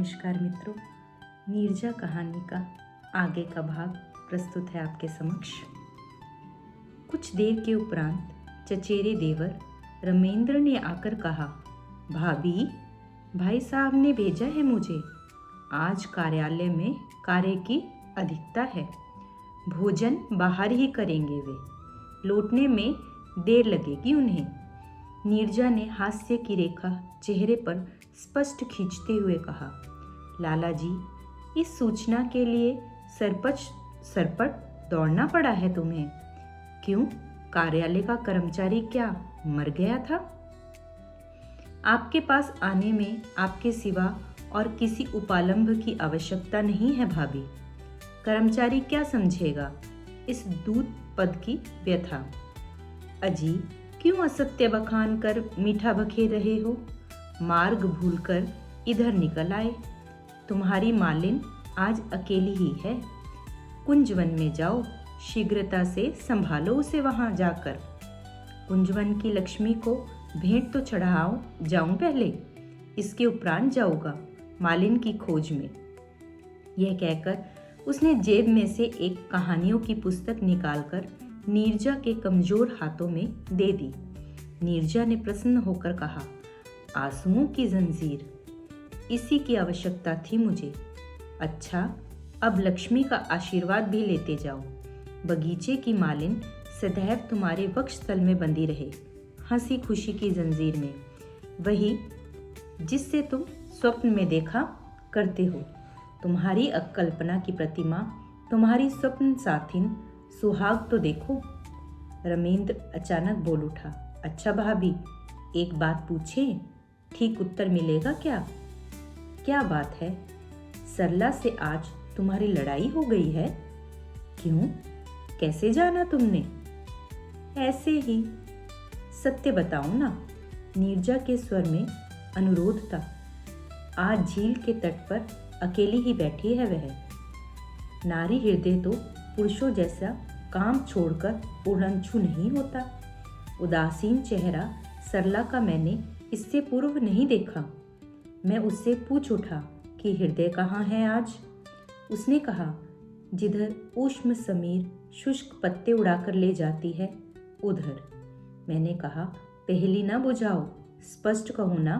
नमस्कार मित्रों, नीरजा कहानी का आगे का भाग प्रस्तुत है आपके समक्ष। कुछ देर के उपरांत चचेरे देवर रमेंद्र ने आकर कहा, भाभी, भाई साहब ने भेजा है मुझे। आज कार्यालय में कार्य की अधिकता है। भोजन बाहर ही करेंगे वे। लौटने में देर लगेगी उन्हें। नीरजा ने हास्य की रेखा चेहरे पर स्पष्ट खींचते हुए कहा, लाला जी, इस सूचना के लिए सरपट दौड़ना पड़ा है तुम्हें। क्यों, कार्यालय का कर्मचारी क्या मर गया था? आपके पास आने में आपके सिवा और किसी उपालंब की आवश्यकता नहीं है भाभी। कर्मचारी क्या समझेगा इस दूत पद की व्यथा? अजी, क्यों असत्य बखान कर मीठा बखेर रहे हो? मार्ग भूलकर इधर निकल आए। तुम्हारी मालिन आज अकेली ही है। कुंजवन में जाओ, शीघ्रता से संभालो उसे वहां जाकर। कुंजवन की लक्ष्मी को भेंट तो चढ़ाओ जाऊं पहले, इसके उपरांत जाऊंगा मालिन की खोज में। यह कहकर उसने जेब में से एक कहानियों की पुस्तक निकालकर नीरजा के कमजोर हाथों में दे दी। नीरजा ने प्रसन्न होकर कहा, आंसुओं की जंजीर, इसी की आवश्यकता थी मुझे। अच्छा, अब लक्ष्मी का आशीर्वाद भी लेते जाओ। बगीचे की मालिन सदैव तुम्हारे वक्षस्थल में बंधी रहे, हंसी खुशी की जंजीर में, वही जिससे तुम स्वप्न में देखा करते हो। तुम्हारी कल्पना की प्रतिमा, तुम्हारी स्वप्न साथिन सुहाग तो देखो। रमेंद्र अचानक बोल उठा, अच्छा भाभी, एक बात पूछें, ठीक उत्तर मिलेगा क्या? क्या बात है? सरला से आज तुम्हारी लड़ाई हो गई है? क्यों, कैसे जाना तुमने? ऐसे ही। सत्य बताओ ना। नीरजा के स्वर में अनुरोध था। आज झील के तट पर अकेली ही बैठी है वह। नारी हृदय तो पुरुषों जैसा काम छोड़कर उड़नछू नहीं होता। उदासीन चेहरा सरला का मैंने इससे पूर्व नहीं देखा। मैं उससे पूछ उठा कि हृदय कहाँ है आज? उसने कहा, जिधर ऊष्म समीर शुष्क पत्ते उड़ाकर ले जाती है उधर। मैंने कहा, पहेली ना बुझाओ, स्पष्ट कहो ना।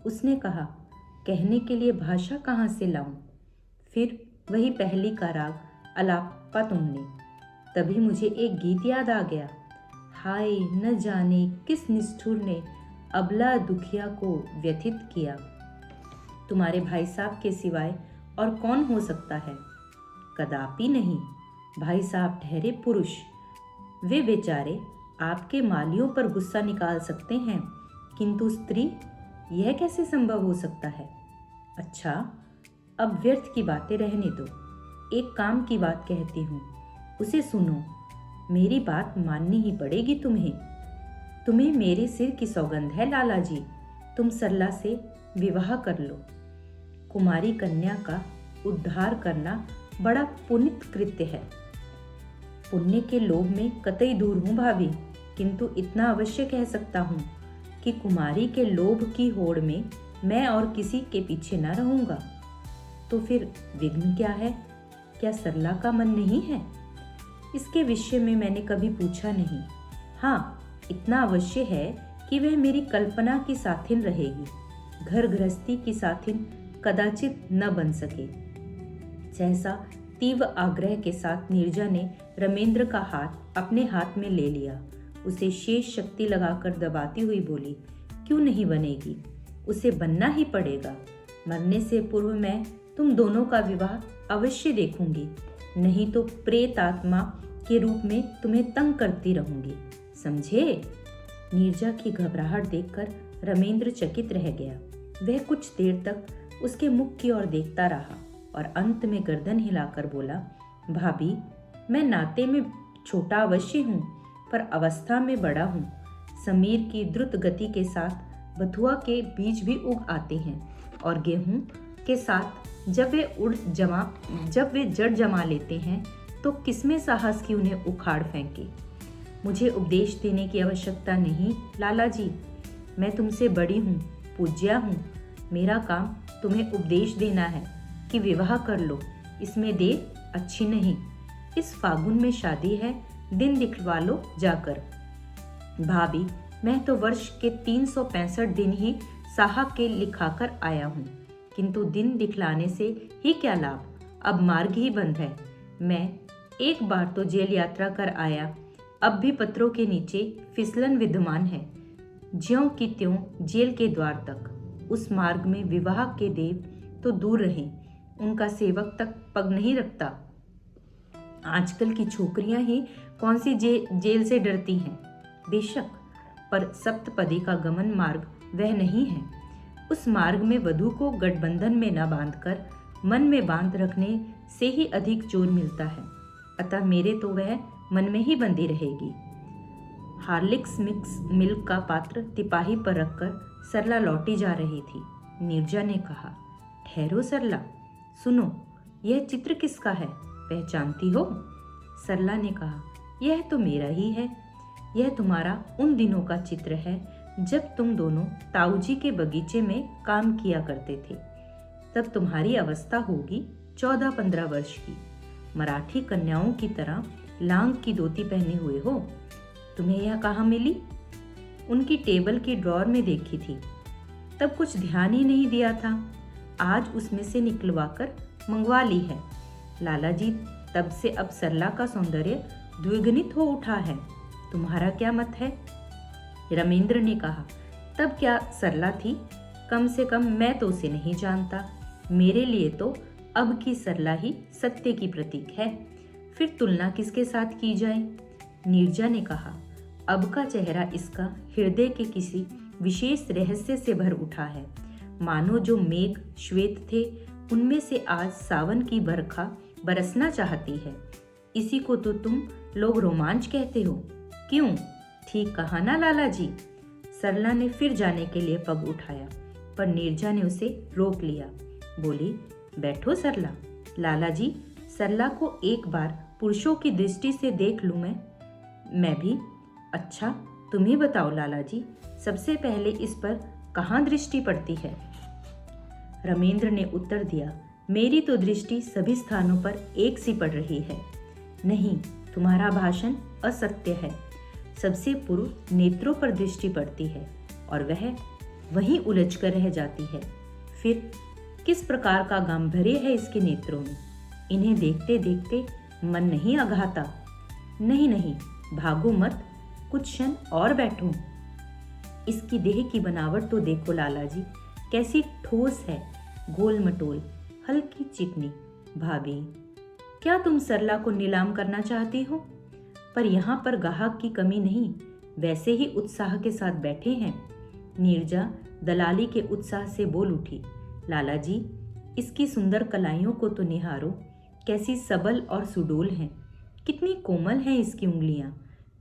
उसने कहा, कहने के लिए भाषा कहाँ से लाऊं? फिर वही पहली का राग अलापा तुमने। तभी मुझे एक गीत याद आ गया, हाय न जाने किस निष्ठुर ने अबला दुखिया को व्यथित किया। तुम्हारे भाई साहब के सिवाय और कौन हो सकता है? कदापि नहीं। भाई साहब ठहरे पुरुष, वे बेचारे आपके मालियों पर गुस्सा निकाल सकते हैं, किंतु स्त्री, यह कैसे संभव हो सकता है? अच्छा, अब व्यर्थ की बातें रहने दो। एक काम की बात कहती हूँ, उसे सुनो। मेरी बात माननी ही पड़ेगी तुम्हें। तुम्हें मेरे सिर की सौगंध है लाला जी, तुम सरला से विवाह कर लो। कुमारी कन्या का उद्धार करना बड़ा पुनित कृत्य है। पुण्य के लोभ में कतई दूर हूँ भाभी, किंतु इतना अवश्य कह सकता हूँ कि कुमारी के लोभ की होड़ में मैं और किसी के पीछे न रहूँगा। तो फिर विघ्न क्या है? क्या सरला का मन नहीं है? इसके विषय में मैंने कभी पूछा नहीं। हाँ, इतना अवश्य है कि वह मेरी कल्पना की साथिन रहेगी। घर गृहस्थी की साथिन कदाचित न बन सके। सहसा तीव्र आग्रह के साथ नीरजा ने रमेंद्र का हाथ अपने हाथ में ले लिया। उसे शेष शक्ति लगाकर दबाती हुई बोली, क्यों नहीं बनेगी? उसे बनना ही पड़ेगा। मरने से पूर्व मैं तुम दोनों का विवाह अवश्य देखूंगी, नहीं तो प्रेत आत्मा के रूप में तुम्हें तंग करती रहूंगी, समझे? नीरजा की घबराहट देखकर रमेंद्र चकित रह गया। वह कुछ देर तक उसके मुख की ओर देखता रहा और अंत में गर्दन हिलाकर बोला, भाभी, मैं नाते में छोटा अवश्य हूँ, पर अवस्था में बड़ा हूँ। समीर की द्रुत गति के साथ बथुआ के बीज भी उग आते हैं, और गेहूं के साथ जब वे जड़ जमा लेते हैं तो किसमें साहस की उन्हें उखाड़ फेंके। मुझे उपदेश देने की आवश्यकता नहीं लाला जी, मैं तुमसे बड़ी हूँ, पूज्या हूँ। मेरा काम तुम्हें उपदेश देना है कि विवाह कर लो, इसमें देर अच्छी नहीं। इस फागुन में शादी है, दिन दिखवा लो जाकर। भाभी, मैं तो वर्ष के 365 दिन ही साहब के लिखाकर आया हूँ, किंतु दिन दिखलाने से ही क्या लाभ, अब मार्ग ही बंद है। मैं एक बार तो जेल यात्रा कर आया, अब भी पत्रों के नीचे फिसलन विद्यमान है, ज्यों की त्यों जेल के द्वार तक। उस मार्ग में विवाह के देव तो दूर रहे, उनका सेवक तक पग नहीं रखता। आजकल की छोकरियां ही कौन सी जेल से डरती हैं। बेशक, पर सप्तपदी का गमन मार्ग वह नहीं है। उस मार्ग में वधू को गठबंधन में न बांधकर मन में बांध रखने से ही अधिक जोर मिलता है। अतः मेरे तो वह मन में ही बंधी रहेगी। हार्लिक्स मिक्स मिल्क का पात्र तिपाही पर रखकर सरला लौटी जा रही थी। नीरजा ने कहा, ठहरो सरला, सुनो, यह चित्र किसका है, पहचानती हो? सरला ने कहा, यह तो मेरा ही है। यह तुम्हारा उन दिनों का चित्र है जब तुम दोनों ताऊजी के बगीचे में काम किया करते थे। तब तुम्हारी अवस्था होगी 14-15 वर्ष की। मराठी कन्याओं की तरह लांग की धोती पहने हुए हो। तुम्हें यह कहाँ मिली? उनकी टेबल की ड्रॉर में देखी थी, तब कुछ ध्यान ही नहीं दिया था। आज उसमें से निकलवाकर मंगवा ली है। लाला जी, तब से अब सरला का सौंदर्य द्विगुणित हो उठा है। तुम्हारा क्या मत है? रमेंद्र ने कहा, तब क्या सरला थी? कम से कम मैं तो उसे नहीं जानता। मेरे लिए तो अब की सरला ही सत्य की प्रतीक है। फिर तुलना किसके साथ की जाए? नीरजा ने कहा, अब का चेहरा इसका हृदय के किसी विशेष रहस्य से भर उठा है। मानो जो मेघ श्वेत थे, उनमें से आज सावन की बरखा बरसना चाहती है। इसी को तो तुम लोग रोमांच कहते हो। क्यों, ठीक कहा ना लाला जी? सरला ने फिर जाने के लिए पग उठाया, पर नीरजा ने उसे रोक लिया। बोली, बैठो सरला। लाला जी, सरला को एक बार पुरुषों की दृष्टि से देख लूं मैं भी। अच्छा, तुम ही बताओ लाला जी, सबसे पहले इस पर कहाँ दृष्टि पड़ती है? रमेंद्र ने उत्तर दिया, मेरी तो दृष्टि सभी स्थानों पर एक सी पड़ रही है। नहीं, तुम्हारा भाषण असत्य है। सबसे पूर्व नेत्रों पर दृष्टि पड़ती है और वह वहीं उलझ कर रह जाती है। फिर किस प्रकार का गांभीर्य है इसके नेत्रों में। इन्हें देखते देखते मन नहीं अघाता। नहीं नहीं, भागो मत, कुछ क्षण और बैठो। इसकी देह की बनावट तो देखो लाला जी, कैसी ठोस है, गोल मटोल, हल्की चिकनी। भाभी, क्या तुम सरला को नीलाम करना चाहती हो? पर यहाँ पर गाहक की कमी नहीं, वैसे ही उत्साह के साथ बैठे हैं। नीरजा दलाली के उत्साह से बोल उठी, लाला जी, इसकी सुंदर कलाइयों को तो निहारो, कैसी सबल और सुडोल हैं। कितनी कोमल हैं इसकी उंगलियां,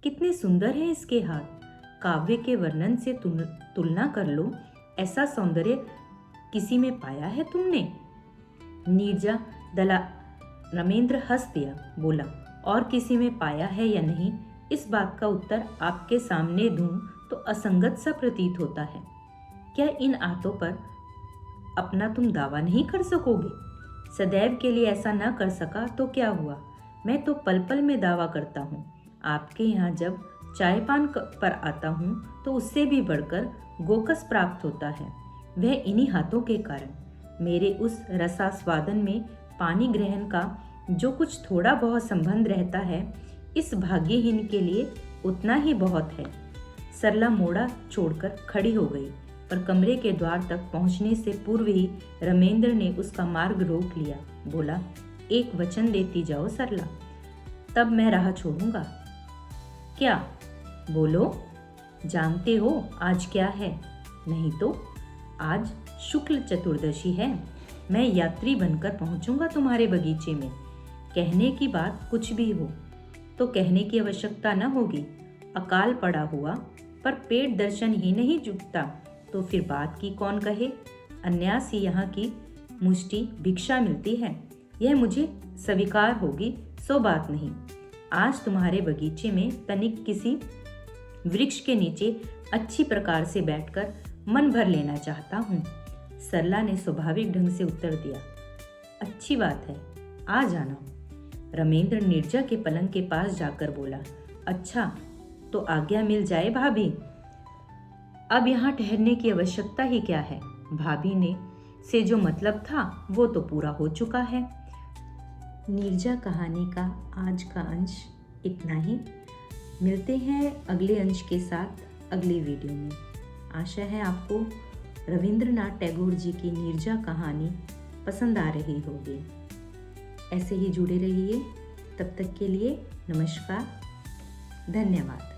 कितने सुंदर हैं इसके हाथ। काव्य के वर्णन से तुलना कर लो, ऐसा सौंदर्य किसी में पाया है तुमने? नीरजा रमेंद्र हंस दिया, बोला, और किसी में पाया है या नहीं, इस बात का उत्तर आपके सामने दूं तो असंगत सा प्रतीत होता है। क्या इन आंतों पर अपना तुम दावा नहीं कर सकोगे? सदैव के लिए ऐसा न कर सका तो क्या हुआ? मैं तो पल पल में दावा करता हूँ। आपके यहाँ जब चाय पान पर आता हूँ तो उससे भी बढ़कर गोकस प्राप्त होता है, वह इन्हीं हाथों के कारण। मेरे उस रसास्वादन में पानी ग्रहण का जो कुछ थोड़ा बहुत संबंध रहता है, इस भाग्यहीन के लिए उतना ही बहुत है। सरला मोड़ा छोड़कर खड़ी हो गई, पर कमरे के द्वार तक पहुंचने से पूर्व ही रमेंद्र ने उसका मार्ग रोक लिया। बोला, एक वचन देती जाओ सरला, तब मैं राह छोड़ूंगा। क्या? बोलो। जानते हो आज क्या है? नहीं तो। आज शुक्ल चतुर्दशी है। मैं यात्री बनकर पहुंचूंगा तुम्हारे बगीचे में। कहने की बात कुछ भी हो तो कहने की आवश्यकता न होगी। अकाल पड़ा हुआ पर पेट दर्शन ही नहीं जुटता तो फिर बात की कौन कहे। अन्यास ही यहाँ की मुष्टि भिक्षा मिलती है, यह मुझे स्वीकार होगी, सो बात नहीं। आज तुम्हारे बगीचे में तनिक किसी वृक्ष के नीचे अच्छी प्रकार से बैठकर मन भर लेना चाहता हूँ। सरला ने स्वाभाविक ढंग से उत्तर दिया, अच्छी बात है, आ जाना। रमेंद्र नीरजा के पलंग के पास जाकर बोला, अच्छा तो आज्ञा मिल जाए भाभी। अब यहाँ ठहरने की आवश्यकता ही क्या है, भाभी ने से जो मतलब था वो तो पूरा हो चुका है। नीरजा कहानी का आज का अंश इतना ही। मिलते हैं अगले अंश के साथ अगली वीडियो में। आशा है आपको रविंद्रनाथ टैगोर जी की नीरजा कहानी पसंद आ रही होगी। ऐसे ही जुड़े रहिए। तब तक के लिए नमस्कार, धन्यवाद।